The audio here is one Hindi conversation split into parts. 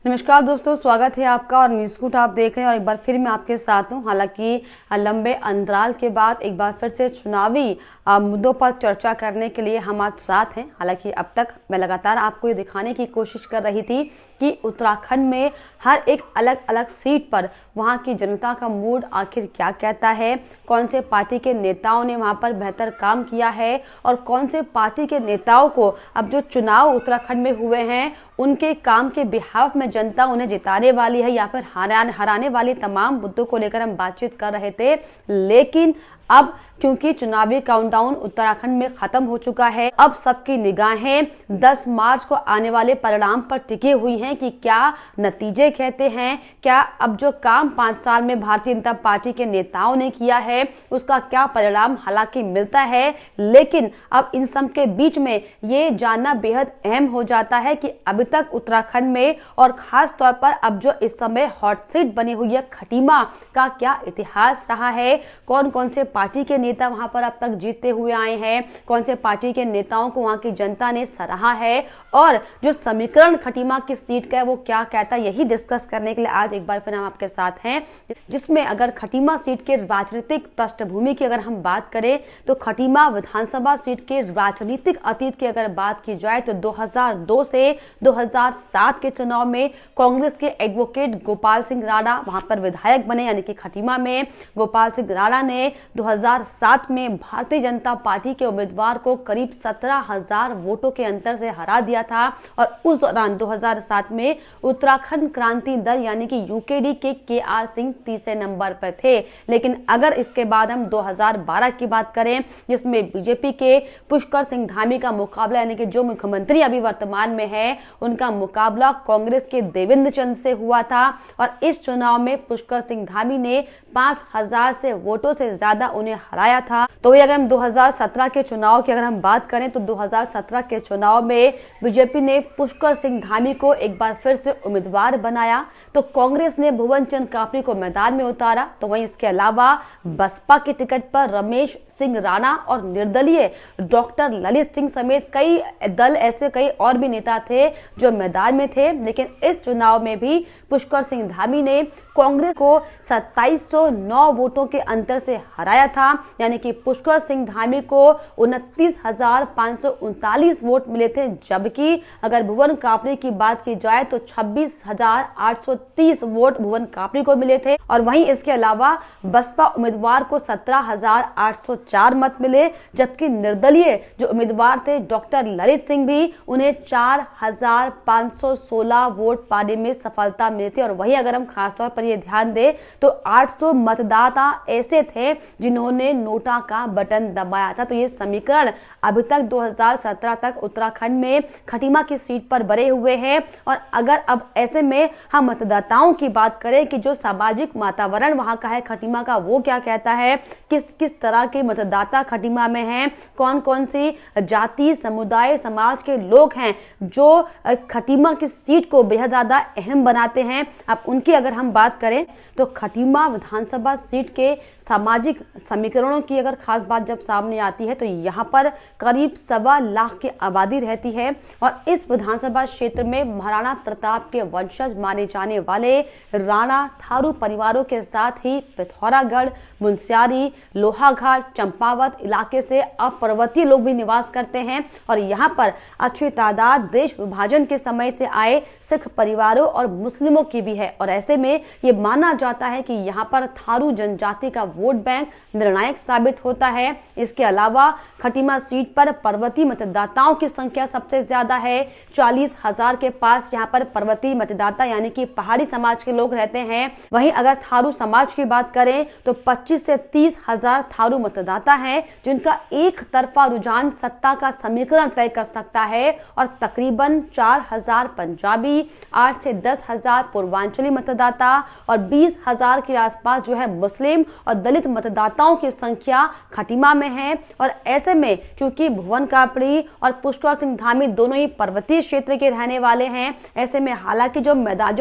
नमस्कार दोस्तों, स्वागत है आपका और न्यूज़ आप देख रहे हैं और एक बार फिर मैं आपके साथ हूं। हालांकि लंबे अंतराल के बाद एक बार फिर से चुनावी मुद्दों पर चर्चा करने के लिए हम आज साथ हैं। हालांकि अब तक मैं लगातार आपको ये दिखाने की कोशिश कर रही थी कि उत्तराखंड में हर एक अलग अलग सीट पर वहां की जनता का मूड आखिर क्या कहता है, कौन से पार्टी के नेताओं ने वहां पर बेहतर काम किया है और कौन से पार्टी के नेताओं को अब जो चुनाव उत्तराखंड में हुए हैं उनके काम के बिहाफ में जनता उन्हें जिताने वाली है या फिर हराने वाली तमाम मुद्दों को लेकर हम बातचीत कर रहे थे। लेकिन अब क्योंकि चुनावी काउंटडाउन उत्तराखंड में खत्म हो चुका है, अब सबकी निगाहें 10 मार्च को आने वाले परिणाम पर टिकी हुई हैं कि क्या नतीजे कहते हैं, क्या अब जो काम 5 साल में भारतीय जनता पार्टी के नेताओं ने किया है उसका क्या परिणाम हालांकि मिलता है। लेकिन अब इन सब के बीच में ये जानना बेहद अहम हो जाता है कि अभी तक उत्तराखंड में और खास तौर पर अब जो इस समय हॉट सीट बनी हुई है खटीमा का क्या इतिहास रहा है, कौन कौन से पार्टी के नेता वहां पर अब तक जीतते हुए आए हैं, कौन से पार्टी के नेताओं को वहां की जनता ने सराहा है और जो समीकरण खटीमा की सीट का है वो क्या कहता है, यही डिस्कस करने के लिए आज एक बार फिर हम आपके साथ हैं। जिसमें अगर खटीमा सीट के राजनीतिक पृष्ठभूमि की अगर हम बात करें तो खटीमा विधानसभा सीट के राजनीतिक अतीत की अगर बात की जाए तो 2002 से 2007 के चुनाव में कांग्रेस के एडवोकेट गोपाल सिंह राणा वहां पर विधायक बने, यानी कि खटीमा में गोपाल सिंह राणा ने 2007 में भारतीय जनता पार्टी के उम्मीदवार को करीब 17,000 वोटों के अंतर से हरा दिया था और उस दौरान 2007 में उत्तराखंड क्रांति दल यानी कि यूकेडी के केआर सिंह तीसरे नंबर पर थे। लेकिन अगर इसके बाद हम 2012 की बात करें जिसमें बीजेपी के पुष्कर सिंह धामी का मुकाबला, यानी कि जो मुख्यमंत्री अभी वर्तमान में है उनका मुकाबला कांग्रेस के देवेंद्र चंद से हुआ था और इस चुनाव में पुष्कर सिंह धामी ने 5,000 से वोटों से ज्यादा उन्हें हराया था। तो अगर हम 2017 के चुनाव की अगर हम बात करें तो 2017 के चुनाव में बीजेपी ने पुष्कर सिंह धामी को एक बार फिर से उम्मीदवार बनाया तो कांग्रेस ने भुवन चंद काफरी को मैदान में उतारा। तो वहीं इसके अलावा बसपा के टिकट पर रमेश सिंह राणा और निर्दलीय डॉक्टर ललित सिंह समेत कई दल ऐसे कई और भी नेता थे जो मैदान में थे। लेकिन इस चुनाव में भी पुष्कर सिंह धामी ने कांग्रेस को 2709 वोटों के अंतर से हराया था, यानी कि पुष्कर सिंह धामी को 29,539 वोट मिले थे, जबकि अगर भुवन कापरी की बात की जाए तो 26,830 वोट भुवन कापरी को मिले थे। और वहीं इसके अलावा बसपा उम्मीदवार को 17,804 मत मिले, जबकि निर्दलीय जो उम्मीदवार थे डॉक्टर ललित सिंह भी उन्हें 4,516 वोट पाने में सफलता मिली थी। और वहीं अगर हम खासतौर पर ये ध्यान दें तो 800 मतदाता ऐसे थे जिन्होंने नोटा का बटन दबाया था। तो ये समीकरण अभी तक 2017 तक उत्तराखंड में खटीमा की सीट पर बने हुए हैं। और अगर अब ऐसे में हम मतदाताओं की बात करें कि जो सामाजिक वातावरण वहां का है खटीमा का वो क्या कहता है, किस किस तरह के मतदाता खटीमा में हैं, कौन कौन सी जाति समुदाय समाज के लोग हैं जो खटीमा की सीट को बेहद ज्यादा अहम बनाते हैं, अब उनकी अगर हम बात करें तो खटीमा विधानसभा सीट के सामाजिक समीकरणों की अगर खास बात जब सामने आती है तो यहाँ पर करीब 1.25 लाख की आबादी रहती है और इस विधानसभा क्षेत्र में महाराणा प्रताप के वंशज माने जाने वाले राणा थारू परिवारों के साथ ही पिथौरागढ़, मुनस्यारी, लोहाघाट, चंपावत इलाके से अपर्वतीय लोग भी निवास करते हैं। और यहाँ पर अच्छी तादाद देश विभाजन के समय से आए सिख परिवारों और मुस्लिमों की भी है और ऐसे में ये माना जाता है कि यहाँ पर थारू जनजाति का वोट बैंक निर्णायक साबित होता है। इसके अलावा खटीमा सीट पर पर्वतीय मतदाताओं की संख्या सबसे ज्यादा है, 40,000 के पास यहाँ पर पर्वतीय मतदाता यानी कि पहाड़ी समाज के लोग रहते हैं। वहीं अगर थारू समाज की बात करें तो 25 से 30,000 थारू मतदाता हैं जिनका एक तरफा रुझान सत्ता का समीकरण तय कर सकता है और तकरीबन 4,000 पंजाबी, 8 से 10,000 पूर्वांचली मतदाता और 20,000 के आसपास जो है मुस्लिम और दलित मतदाता मतदाताओं की संख्या खटीमा में है। और ऐसे में क्योंकि भुवन कापड़ी और पुष्कर सिंह धामी दोनों ही पर्वतीय क्षेत्र के रहने वाले हैं, ऐसे में हालांकि जो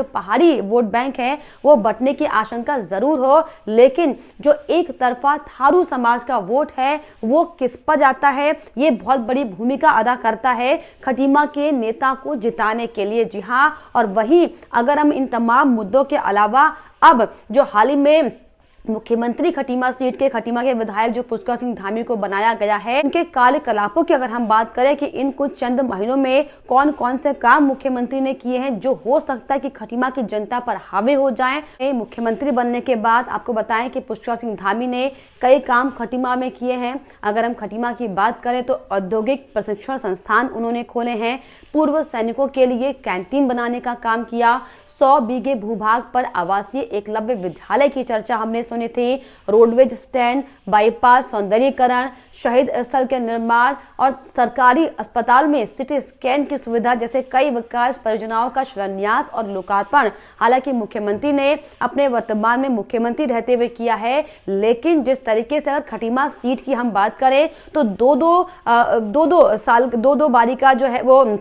पहाड़ी वोट बैंक है वो बंटने की आशंका जरूर हो, लेकिन जो एक तरफा थारू समाज का वोट है वो किस पर जाता है, ये बहुत बड़ी भूमिका अदा करता है खटीमा के नेता को जिताने के लिए। जी हाँ, और वहीं अगर हम इन तमाम मुद्दों के अलावा अब जो हाल ही में मुख्यमंत्री खटीमा सीट के खटीमा के विधायक जो पुष्कर सिंह धामी को बनाया गया है, इनके कार्यकलापों की अगर हम बात करें कि इन कुछ चंद महीनों में कौन कौन से काम मुख्यमंत्री ने किए हैं जो हो सकता है कि खटीमा की जनता पर हावी हो जाएं। मुख्यमंत्री बनने के बाद आपको बताएं कि पुष्कर सिंह धामी ने कई काम खटीमा में किए हैं। अगर हम खटीमा की बात करें तो औद्योगिक प्रशिक्षण संस्थान उन्होंने खोले हैं, पूर्व सैनिकों के लिए कैंटीन बनाने का काम किया, 100 बीघे भूभाग पर आवासीय एकलव्य विद्यालय की चर्चा हमने सुनी थी, रोडवेज स्टैंड, बाईपास सौंदर्यीकरण, शहीद स्थल के निर्माण और सरकारी अस्पताल में सिटी स्कैन की सुविधा जैसे कई विकास परियोजनाओं का शिलान्यास और लोकार्पण हालांकि मुख्यमंत्री ने अपने वर्तमान में मुख्यमंत्री रहते हुए किया है। लेकिन जिस तरीके से अगर खटीमा सीट की हम बात करें तो दो बारी का जो है वो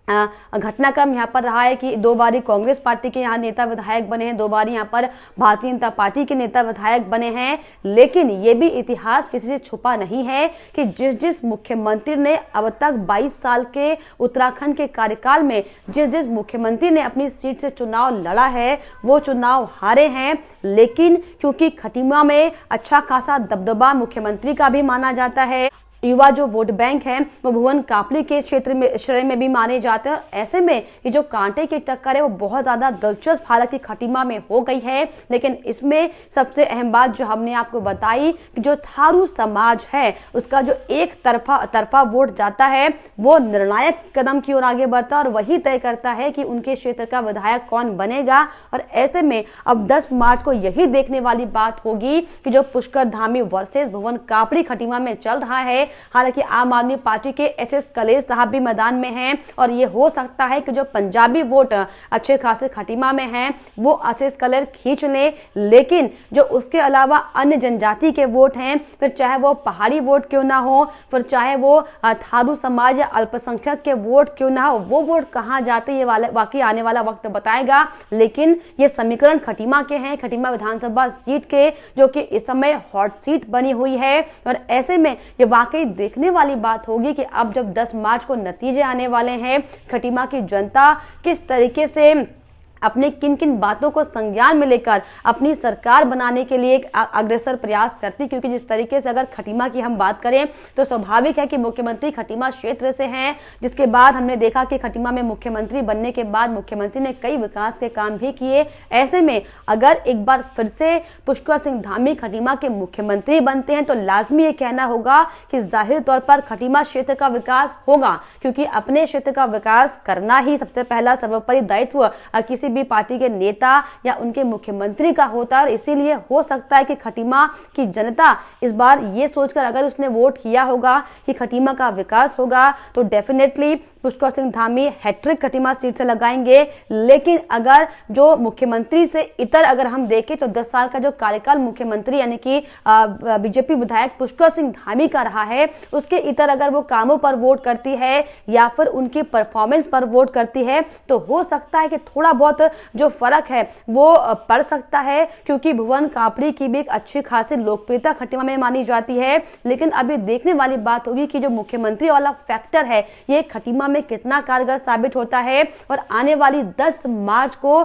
घटनाक्रम यहाँ पर रहा है कि 2 बारी कांग्रेस पार्टी के यहाँ नेता विधायक बने हैं, 2 बारी यहाँ पर भारतीय जनता पार्टी के नेता विधायक बने हैं। लेकिन ये भी इतिहास किसी से छुपा नहीं है कि जिस मुख्यमंत्री ने अब तक 22 साल के उत्तराखंड के कार्यकाल में जिस मुख्यमंत्री ने अपनी सीट से चुनाव लड़ा है वो चुनाव हारे हैं। लेकिन क्योंकि खटीमा में अच्छा खासा दबदबा मुख्यमंत्री का भी माना जाता है, युवा जो वोट बैंक है वो भुवन कापड़ी के क्षेत्र में श्रेणी में भी माने जाते हैं। ऐसे में ये जो कांटे की टक्कर है वो बहुत ज्यादा दिलचस्प हालांकि खटीमा में हो गई है। लेकिन इसमें सबसे अहम बात जो हमने आपको बताई कि जो थारू समाज है उसका जो एक तरफा वोट जाता है वो निर्णायक कदम की ओर आगे बढ़ता है और वही तय करता है कि उनके क्षेत्र का विधायक कौन बनेगा। और ऐसे में अब 10 मार्च को यही देखने वाली बात होगी कि जो पुष्कर धामी वर्सेस भुवन कापड़ी खटीमा में चल रहा है, हालांकि आम आदमी पार्टी के एसएस कलेर साहब भी मैदान में हैं और ये हो सकता है कि जो पंजाबी वोट अच्छे खासे खटीमा में हैं वो एसएस कलेर खींच ले। लेकिन जो उसके अलावा अन्य जनजाति के वोट हैं, फिर चाहे वो पहाड़ी वोट क्यों ना हो, फिर चाहे वो थारू समाज या अल्पसंख्यक के वोट क्यों ना हो, वो वोट कहाँ जाते ये वाकई आने वाला वक्त बताएगा। लेकिन ये समीकरण खटीमा के हैं, खटीमा विधानसभा सीट के, जो कि इस समय हॉट सीट बनी हुई है। और ऐसे में ये वाकई देखने वाली बात होगी कि अब जब 10 मार्च को नतीजे आने वाले हैं, खटीमा की जनता किस तरीके से अपने किन किन बातों को संज्ञान में लेकर अपनी सरकार बनाने के लिए एक अग्रसर प्रयास करती। क्योंकि जिस तरीके से अगर खटीमा की हम बात करें तो स्वाभाविक है कि मुख्यमंत्री खटीमा क्षेत्र से हैं, जिसके बाद हमने देखा कि खटीमा में मुख्यमंत्री बनने के बाद मुख्यमंत्री ने कई विकास के काम भी किए। ऐसे में अगर एक बार फिर से पुष्कर सिंह धामी खटीमा के मुख्यमंत्री बनते हैं तो लाजमी ये कहना होगा कि जाहिर तौर पर खटीमा क्षेत्र का विकास होगा, क्योंकि अपने क्षेत्र का विकास करना ही सबसे पहला सर्वोपरि दायित्व किसी भी पार्टी के नेता या उनके मुख्यमंत्री का होता है। और इसीलिए हो सकता है कि खटीमा की जनता इस बार ये सोचकर अगर उसने वोट किया होगा कि खटीमा का विकास होगा तो definitely Pushkar Singh Dhami hat trick Khatima seat से लगाएंगे। लेकिन अगर जो मुख्यमंत्री से इतर अगर हम देखें तो 10 साल का जो कार्यकाल मुख्यमंत्री यानी कि बीजेपी विधायक पुष्कर सिंह धामी का रहा है, उसके इतर अगर वो कामों पर वोट करती है या फिर उनकी परफॉर्मेंस पर वोट करती है तो हो सकता है कि थोड़ा बहुत जो फर्क है वो पड़ सकता है। क्योंकि भुवन कापड़ी की भी एक अच्छी खासी लोकप्रियता खटीमा में मानी जाती है। लेकिन अभी देखने वाली बात होगी कि जो मुख्यमंत्री वाला फैक्टर है ये खटीमा में कितना कारगर साबित होता है। और आने वाली 10 मार्च को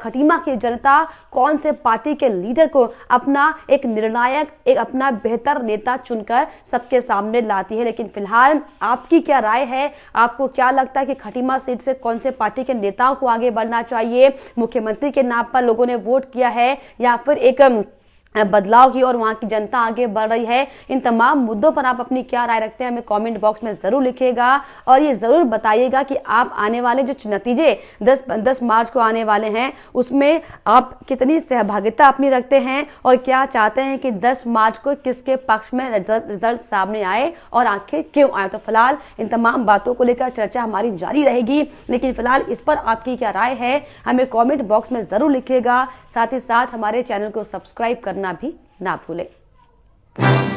खटीमा की जनता कौन से पार्टी के लीडर को अपना एक निर्णायक, एक अपना बेहतर नेता चुनकर सबके सामने लाती है। लेकिन फिलहाल आपकी क्या राय है, आपको क्या लगता है कि खटीमा सीट से कौन से पार्टी के नेताओं को आगे बढ़ना चाहिए? मुख्यमंत्री के नाम पर लोगों ने वोट किया है या फिर एक बदलाव की और वहां की जनता आगे बढ़ रही है? इन तमाम मुद्दों पर आप अपनी क्या राय रखते हैं हमें कमेंट बॉक्स में जरूर लिखिएगा और ये जरूर बताइएगा कि आप आने वाले जो नतीजे 10 मार्च को आने वाले हैं उसमें आप कितनी सहभागिता अपनी रखते हैं और क्या चाहते हैं कि 10 मार्च को किसके पक्ष में रिजल्ट सामने आए और आखिर क्यों आए। तो फिलहाल इन तमाम बातों को लेकर चर्चा हमारी जारी रहेगी, लेकिन फिलहाल इस पर आपकी क्या राय है हमें कॉमेंट बॉक्स में जरूर लिखिएगा। साथ ही साथ हमारे चैनल को सब्सक्राइब करना भी ना भूलें। हैं।